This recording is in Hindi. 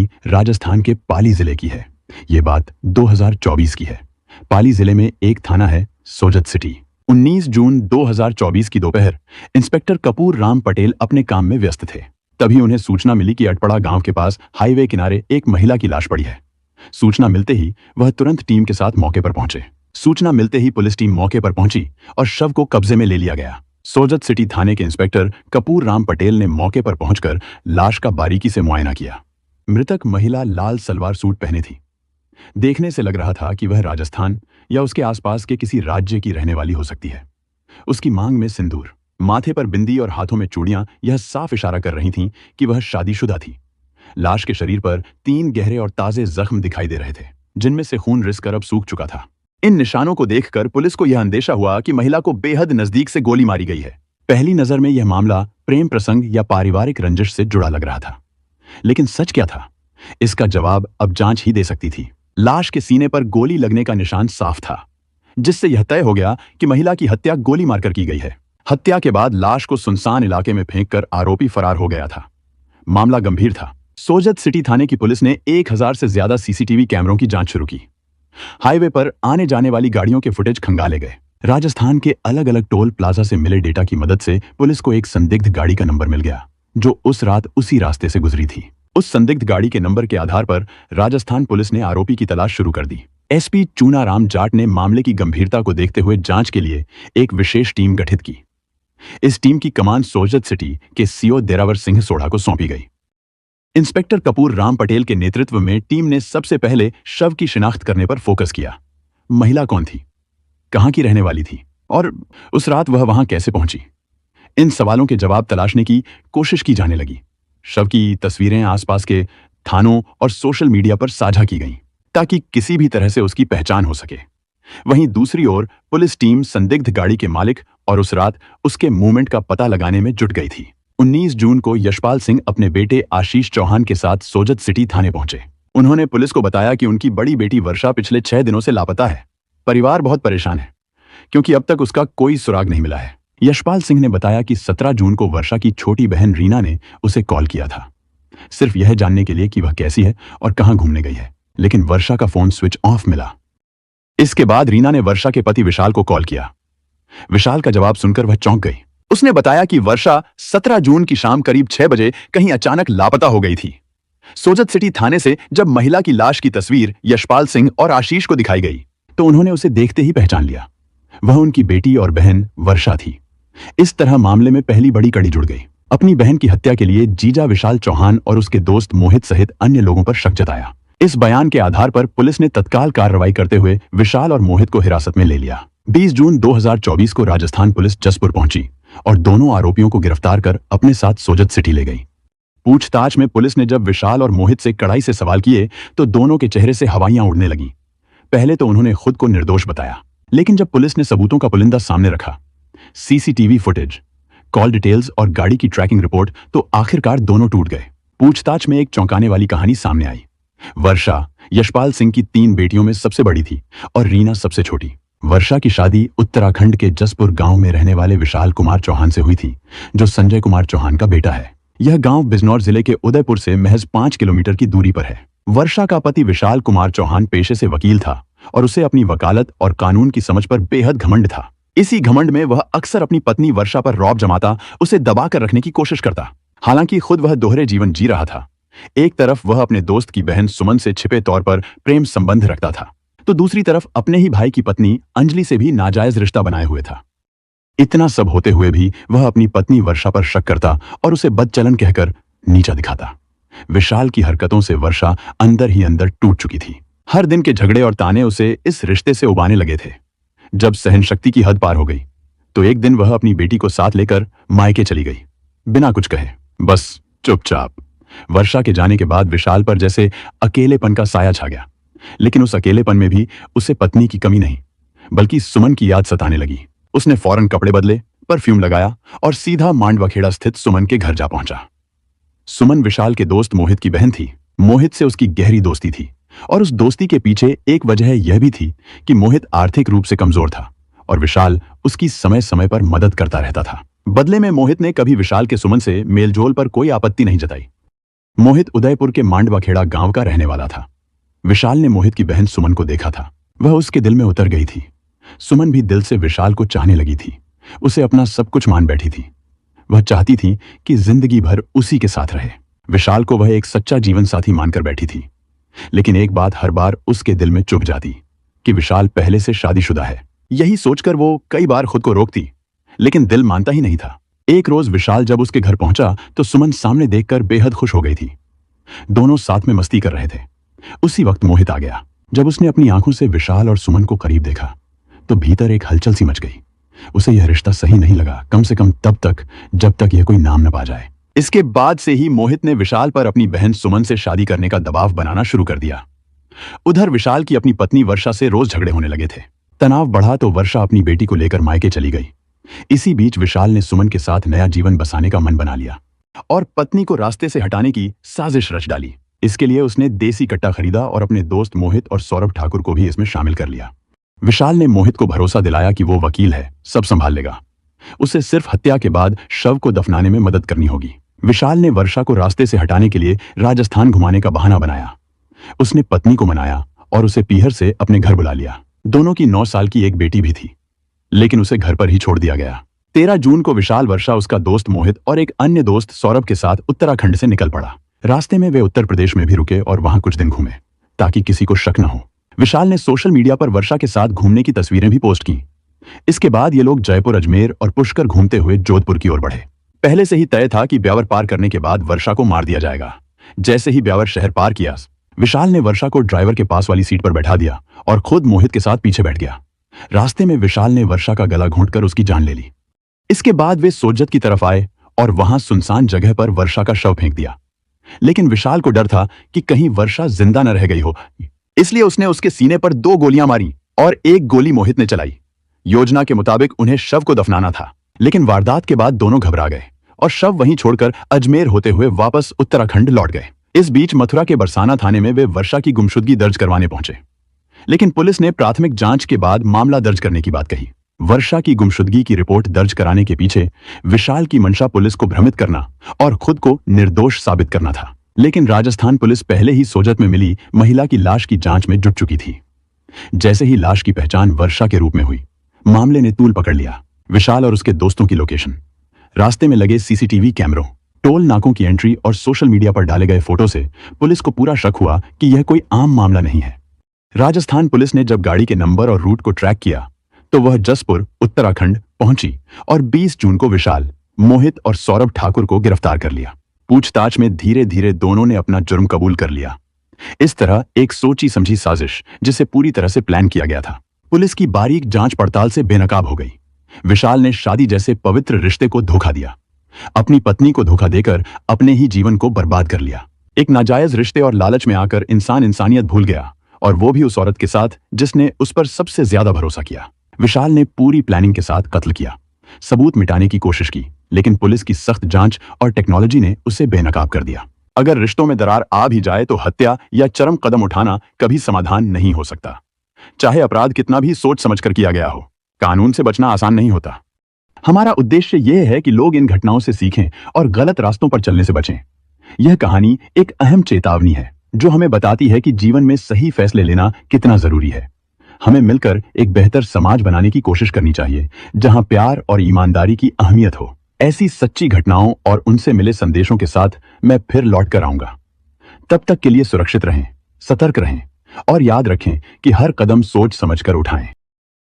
कहानी राजस्थान के पाली जिले की है। ये बात 2024 की है। पाली जिले में एक थाना है सोजत सिटी। 19 जून 2024 की दोपहर इंस्पेक्टर कपूर राम पटेल अपने काम में व्यस्त थे। तभी उन्हें सूचना मिली कि अटपड़ा गांव के पास हाईवे किनारे एक महिला की लाश पड़ी है। सूचना मिलते ही वह तुरंत टीम के साथ मौके पर पहुंचे। सूचना मिलते ही पुलिस टीम मौके पर पहुंची और शव को कब्जे में ले लिया गया। सोजत सिटी थाने के इंस्पेक्टर कपूर राम पटेल ने मौके पर पहुंचकर लाश का बारीकी से मुआयना किया। मृतक महिला लाल सलवार सूट पहने थी। देखने से लग रहा था कि वह राजस्थान या उसके आसपास के किसी राज्य की रहने वाली हो सकती है। उसकी मांग में सिंदूर, माथे पर बिंदी और हाथों में चूड़ियां यह साफ इशारा कर रही थीं कि वह शादीशुदा थी। लाश के शरीर पर 3 गहरे और ताजे जख्म दिखाई दे रहे थे, जिनमें से खून रिसकर अब सूख चुका था। इन निशानों को देखकर पुलिस को यह अंदेशा हुआ कि महिला को बेहद नजदीक से गोली मारी गई है। पहली नजर में यह मामला प्रेम प्रसंग या पारिवारिक रंजिश से जुड़ा लग रहा था, लेकिन सच क्या था, इसका जवाब अब जांच ही दे सकती थी। लाश के सीने पर गोली लगने का निशान साफ था, जिससे यह तय हो गया कि महिला की हत्या गोली मारकर की गई है। हत्या के बाद लाश को सुनसान इलाके में फेंककर आरोपी फरार हो गया था। मामला गंभीर था। सोजत सिटी थाने की पुलिस ने 1000 से ज्यादा सीसीटीवी कैमरों की जांच शुरू की। हाईवे पर आने जाने वाली गाड़ियों के फुटेज खंगाले गए। राजस्थान के अलग अलग टोल प्लाजा से मिले डेटा की मदद से पुलिस को एक संदिग्ध गाड़ी का नंबर मिल गया, जो उस रात उसी रास्ते से गुजरी थी। उस संदिग्ध गाड़ी के नंबर के आधार पर राजस्थान पुलिस ने आरोपी की तलाश शुरू कर दी। एसपी चूनाराम जाट ने मामले की गंभीरता को देखते हुए जांच के लिए एक विशेष टीम गठित की। इस टीम की कमान सोजत सिटी के सीओ देरावर सिंह सोढ़ा को सौंपी गई। इंस्पेक्टर कपूर राम पटेल के नेतृत्व में टीम ने सबसे पहले शव की शिनाख्त करने पर फोकस किया। महिला कौन थी, कहां की रहने वाली थी और उस रात वह वहां कैसे पहुंची? इन सवालों के जवाब तलाशने की कोशिश की जाने लगी। शव की तस्वीरें आसपास के थानों और सोशल मीडिया पर साझा की गईं, ताकि किसी भी तरह से उसकी पहचान हो सके। वहीं दूसरी ओर पुलिस टीम संदिग्ध गाड़ी के मालिक और उस रात उसके मूवमेंट का पता लगाने में जुट गई थी। 19 जून को यशपाल सिंह अपने बेटे आशीष चौहान के साथ सोजत सिटी थाने पहुंचे। उन्होंने पुलिस को बताया कि उनकी बड़ी बेटी वर्षा पिछले 6 दिनों से लापता है। परिवार बहुत परेशान है, क्योंकि अब तक उसका कोई सुराग नहीं मिला है। यशपाल सिंह ने बताया कि 17 जून को वर्षा की छोटी बहन रीना ने उसे कॉल किया था, सिर्फ यह जानने के लिए कि वह कैसी है और कहां घूमने गई है, लेकिन वर्षा का फोन स्विच ऑफ मिला। इसके बाद रीना ने वर्षा के पति विशाल को कॉल किया। विशाल का जवाब सुनकर वह चौंक गई। उसने बताया कि वर्षा 17 जून की शाम करीब 6 बजे कहीं अचानक लापता हो गई थी। सोजत सिटी थाने से जब महिला की लाश की तस्वीर यशपाल सिंह और आशीष को दिखाई गई, तो उन्होंने उसे देखते ही पहचान लिया। वह उनकी बेटी और बहन वर्षा थी। इस तरह मामले में पहली बड़ी कड़ी जुड़ गई। अपनी बहन की हत्या के लिए जीजा विशाल चौहान और उसके दोस्त मोहित सहित अन्य लोगों पर शक जताया। इस बयान के आधार पर पुलिस ने तत्काल कार्रवाई करते हुए विशाल और मोहित को हिरासत में ले लिया। 20 जून 2024 को राजस्थान पुलिस जसपुर पहुंची और दोनों आरोपियों को गिरफ्तार कर अपने साथ सोजत सिटी ले गई। पूछताछ में पुलिस ने जब विशाल और मोहित से कड़ाई से सवाल किए, तो दोनों के चेहरे से हवाइयां उड़ने लगीं। पहले तो उन्होंने खुद को निर्दोष बताया, लेकिन जब पुलिस ने सबूतों का पुलिंदा सामने रखा, सीसीटीवी फुटेज, कॉल डिटेल्स और गाड़ी की ट्रैकिंग रिपोर्ट, तो आखिरकार दोनों टूट गए। पूछताछ में एक चौंकाने वाली कहानी सामने आई। वर्षा यशपाल सिंह की 3 बेटियों में सबसे बड़ी थी और रीना सबसे छोटी। वर्षा की शादी उत्तराखंड के जसपुर गांव में रहने वाले विशाल कुमार चौहान से हुई थी, जो संजय कुमार चौहान का बेटा है। यह गांव बिजनौर जिले के उदयपुर से महज 5 किलोमीटर की दूरी पर है। वर्षा का पति विशाल कुमार चौहान पेशे से वकील था और उसे अपनी वकालत और कानून की समझ पर बेहद घमंड था। इसी घमंड में वह अक्सर अपनी पत्नी वर्षा पर रौब जमाता, उसे दबा कर रखने की कोशिश करता। हालांकि खुद वह दोहरे जीवन जी रहा था। एक तरफ वह अपने दोस्त की बहन सुमन से छिपे तौर पर प्रेम संबंध रखता था, तो दूसरी तरफ अपने ही भाई की पत्नी अंजलि से भी नाजायज रिश्ता बनाए हुए था। इतना सब होते हुए भी वह अपनी पत्नी वर्षा पर शक करता और उसे बदचलन कहकर नीचा दिखाता। विशाल की हरकतों से वर्षा अंदर ही अंदर टूट चुकी थी। हर दिन के झगड़े और ताने उसे इस रिश्ते से उबाने लगे थे। जब सहनशक्ति की हद पार हो गई, तो एक दिन वह अपनी बेटी को साथ लेकर मायके चली गई, बिना कुछ कहे, बस चुपचाप। वर्षा के जाने के बाद विशाल पर जैसे अकेलेपन का साया छा गया, लेकिन उस अकेलेपन में भी उसे पत्नी की कमी नहीं, बल्कि सुमन की याद सताने लगी। उसने फौरन कपड़े बदले, परफ्यूम लगाया और सीधा मांडवाखेड़ा स्थित सुमन के घर जा पहुंचा। सुमन विशाल के दोस्त मोहित की बहन थी। मोहित से उसकी गहरी दोस्ती थी और उस दोस्ती के पीछे एक वजह यह भी थी कि मोहित आर्थिक रूप से कमजोर था और विशाल उसकी समय समय पर मदद करता रहता था। बदले में मोहित ने कभी विशाल के सुमन से मेलजोल पर कोई आपत्ति नहीं जताई। मोहित उदयपुर के मांडवाखेड़ा गांव का रहने वाला था। विशाल ने मोहित की बहन सुमन को देखा था। वह उसके दिल में उतर गई थी। सुमन भी दिल से विशाल को चाहने लगी थी। उसे अपना सब कुछ मान बैठी थी। वह चाहती थी कि जिंदगी भर उसी के साथ रहे। विशाल को वह एक सच्चा जीवन साथी मानकर बैठी थी। लेकिन एक बात हर बार उसके दिल में चुभ जाती कि विशाल पहले से शादीशुदा है। यही सोचकर वो कई बार खुद को रोकती, लेकिन दिल मानता ही नहीं था। एक रोज विशाल जब उसके घर पहुंचा तो सुमन सामने देखकर बेहद खुश हो गई थी। दोनों साथ में मस्ती कर रहे थे। उसी वक्त मोहित आ गया। जब उसने अपनी आंखों से विशाल और सुमन को करीब देखा तो भीतर एक हलचल सी मच गई। उसे यह रिश्ता सही नहीं लगा, कम से कम तब तक जब तक यह कोई नाम न पा जाए। इसके बाद से ही मोहित ने विशाल पर अपनी बहन सुमन से शादी करने का दबाव बनाना शुरू कर दिया। उधर विशाल की अपनी पत्नी वर्षा से रोज झगड़े होने लगे थे। तनाव बढ़ा तो वर्षा अपनी बेटी को लेकर मायके चली गई। इसी बीच विशाल ने सुमन के साथ नया जीवन बसाने का मन बना लिया और पत्नी को रास्ते से हटाने की साजिश रच डाली। इसके लिए उसने देसी कट्टा खरीदा और अपने दोस्त मोहित और सौरभ ठाकुर को भी इसमें शामिल कर लिया। विशाल ने मोहित को भरोसा दिलाया कि वो वकील है, सब संभाल लेगा। उसे सिर्फ हत्या के बाद शव को दफनाने में मदद करनी होगी। विशाल ने वर्षा को रास्ते से हटाने के लिए राजस्थान घुमाने का बहाना बनाया। उसने पत्नी को मनाया और उसे पीहर से अपने घर बुला लिया। दोनों की 9 साल की एक बेटी भी थी, लेकिन उसे घर पर ही छोड़ दिया गया। 13 जून को विशाल, वर्षा, उसका दोस्त मोहित और एक अन्य दोस्त सौरभ के साथ उत्तराखंड से निकल पड़ा। रास्ते में वे उत्तर प्रदेश में भी रुके और वहां कुछ दिन घूमे ताकि किसी को शक न हो। विशाल ने सोशल मीडिया पर वर्षा के साथ घूमने की तस्वीरें भी पोस्ट की। इसके बाद ये लोग जयपुर, अजमेर और पुष्कर घूमते हुए जोधपुर की ओर बढ़े। पहले से ही तय था कि ब्यावर पार करने के बाद वर्षा को मार दिया जाएगा। जैसे ही ब्यावर शहर पार किया, विशाल ने वर्षा को ड्राइवर के पास वाली सीट पर बैठा दिया और खुद मोहित के साथ पीछे बैठ गया। रास्ते में विशाल ने वर्षा का गला घोंटकर उसकी जान ले ली। इसके बाद वे सोजत की तरफ आए और वहां सुनसान जगह पर वर्षा का शव फेंक दिया। लेकिन विशाल को डर था कि कहीं वर्षा जिंदा न रह गई हो, इसलिए उसने उसके सीने पर 2 गोलियां मारी और एक गोली मोहित ने चलाई। योजना के मुताबिक उन्हें शव को दफनाना था, लेकिन वारदात के बाद दोनों घबरा गए और शव वहीं छोड़कर अजमेर होते हुए वापस उत्तराखंड लौट गए। इस बीच मथुरा के बरसाना थाने में वे वर्षा की गुमशुदगी दर्ज करवाने पहुंचे, लेकिन पुलिस ने प्राथमिक जांच के बाद मामला दर्ज करने की बात कही। वर्षा की गुमशुदगी की रिपोर्ट दर्ज कराने के पीछे विशाल की मंशा पुलिस को भ्रमित करना और खुद को निर्दोष साबित करना था। लेकिन राजस्थान पुलिस पहले ही सोजत में मिली महिला की लाश की जांच में जुट चुकी थी। जैसे ही लाश की पहचान वर्षा के रूप में हुई, मामले ने तूल पकड़ लिया। विशाल और उसके दोस्तों की लोकेशन, रास्ते में लगे सीसीटीवी कैमरों, टोल नाकों की एंट्री और सोशल मीडिया पर डाले गए फोटो से पुलिस को पूरा शक हुआ कि यह कोई आम मामला नहीं है। राजस्थान पुलिस ने जब गाड़ी के नंबर और रूट को ट्रैक किया तो वह जसपुर, उत्तराखंड पहुंची और 20 जून को विशाल, मोहित और सौरभ ठाकुर को गिरफ्तार कर लिया। पूछताछ में धीरे धीरे दोनों ने अपना जुर्म कबूल कर लिया। इस तरह एक सोची समझी साजिश, जिसे पूरी तरह से प्लान किया गया था, पुलिस की बारीक जांच पड़ताल से बेनकाब हो गई। विशाल ने शादी जैसे पवित्र रिश्ते को धोखा दिया, अपनी पत्नी को धोखा देकर अपने ही जीवन को बर्बाद कर लिया। एक नाजायज रिश्ते और लालच में आकर इंसान इंसानियत भूल गया, और वो भी उस औरत के साथ जिसने उस पर सबसे ज्यादा भरोसा किया। विशाल ने पूरी प्लानिंग के साथ कत्ल किया, सबूत मिटाने की कोशिश की, लेकिन पुलिस की सख्त जांच और टेक्नोलॉजी ने उसे बेनकाब कर दिया। अगर रिश्तों में दरार आ भी जाए तो हत्या या चरम कदम उठाना कभी समाधान नहीं हो सकता। चाहे अपराध कितना भी सोच समझकर किया गया हो, कानून से बचना आसान नहीं होता। हमारा उद्देश्य यह है कि लोग इन घटनाओं से सीखें और गलत रास्तों पर चलने से बचें। यह कहानी एक अहम चेतावनी है जो हमें बताती है कि जीवन में सही फैसले लेना कितना जरूरी है। हमें मिलकर एक बेहतर समाज बनाने की कोशिश करनी चाहिए, जहां प्यार और ईमानदारी की अहमियत हो। ऐसी सच्ची घटनाओं और उनसे मिले संदेशों के साथ मैं फिर लौट कर आऊंगा। तब तक के लिए सुरक्षित रहें, सतर्क रहें और याद रखें कि हर कदम सोच समझकर उठाएं।